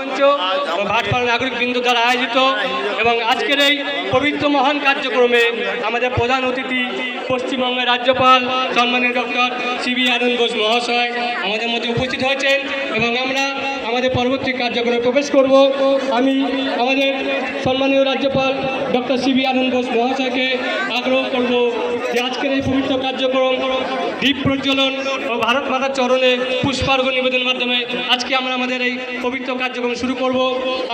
মঞ্চ ও ভাটপাড়া নাগরিক বৃন্দ দ্বারা আয়োজিত এবং আজকের এই পবিত্র মহান কার্যক্রমে আমাদের প্রধান অতিথি পশ্চিমবঙ্গের রাজ্যপাল সম্মানীয় ডক্টর সিবি আনন্দ বোস মহাশয় আমাদের মধ্যে উপস্থিত হয়েছেন এবং আমরা আমাদের পরবর্তী কার্যক্রমে প্রবেশ করব। আমি আমাদের সম্মানীয় রাজ্যপাল ডক্টর সিবি আনন্দ বোস মহাশয়কে আগ্রহ করব যে আজকের এই পবিত্র কার্যক্রম দীপ প্রজ্বলন ও ভারত মাতার চরণে পুষ্পার্ঘ্য নিবেদনের মাধ্যমে আজকে আমরা আমাদের এই পবিত্র কার্যক্রম শুরু করব।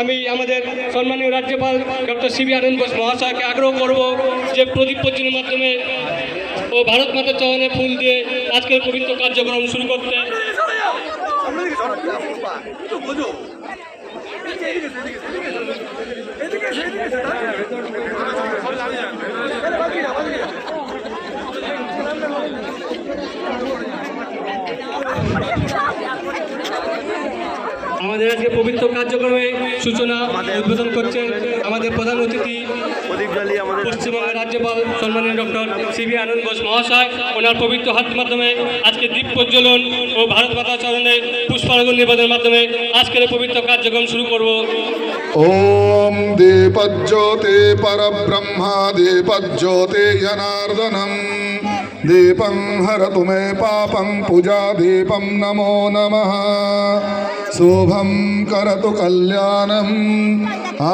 আমি আমাদের সম্মানীয় রাজ্যপাল ডক্টর সিবি আনন্দ বোস মহাশয়কে আগ্রহ করব যে প্রদীপ প্রজ্বলনের মাধ্যমে ও ভারত মাতার চরণে ফুল দিয়ে আজকের পবিত্র কার্যক্রম শুরু করতে। আমাদের আজকে পবিত্র কার্যক্রমে সূচনা উদ্বোধন করছেন আমাদের প্রধান অতিথি পশ্চিমবঙ্গের রাজ্যপাল সম্মানীয় ডক্টর সিবি আনন্দ বোস মহাশয়। ওনার পবিত্র হাতের মাধ্যমে আজকে দীপ প্রজ্বলন ও ভারত মাতা চরণে পুষ্পার্ঘ্য নিবেদনের মাধ্যমে আজকের পবিত্র কার্যক্রম শুরু করব। ওম দীপজ্যোতি পরব্রহ্মা দীপজ্যোতি জনার্দনম দীপং হরতু মে পাপং পূজা দীপং নমো নমঃ শুভং করতু কল্যাণম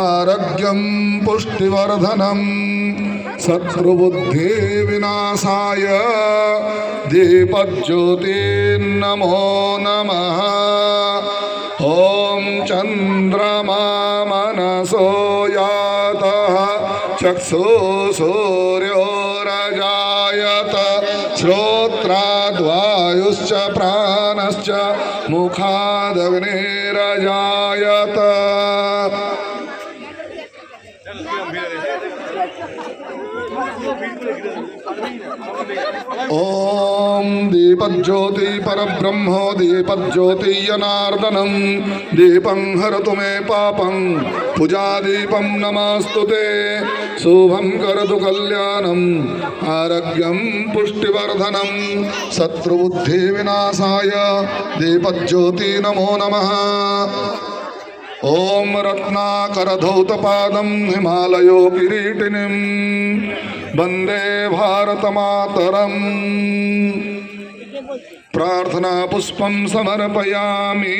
আরোগ্যং পুষ্টিবর্ধনম শত্রুবুদ্ধি বিনাশায় দীপজ্যোতি নমো নমঃ ওম চন্দ্রমা मनसो यातः चक्षु सूर्योरजायत श्रोत्राद्वायुश्च प्राणश्च मुखादग्निरजायत। ओम दीपज्योति परब्रह्मो दीपज्योति जनार्दनम दीपं हरतु मे पापं पूजा दीपं नमस्तुते शुभं करतु कल्याणं आरोग्यं पुष्टिवर्धनं शत्रुबुद्धि विनाशाय दीपज्योति नमो नमः। ओम रत्नाकरधौतपादं हिमालयो किरीटिनीं वंदे भारत मातरम। प्रार्थना पुष्पं समर्पयामि।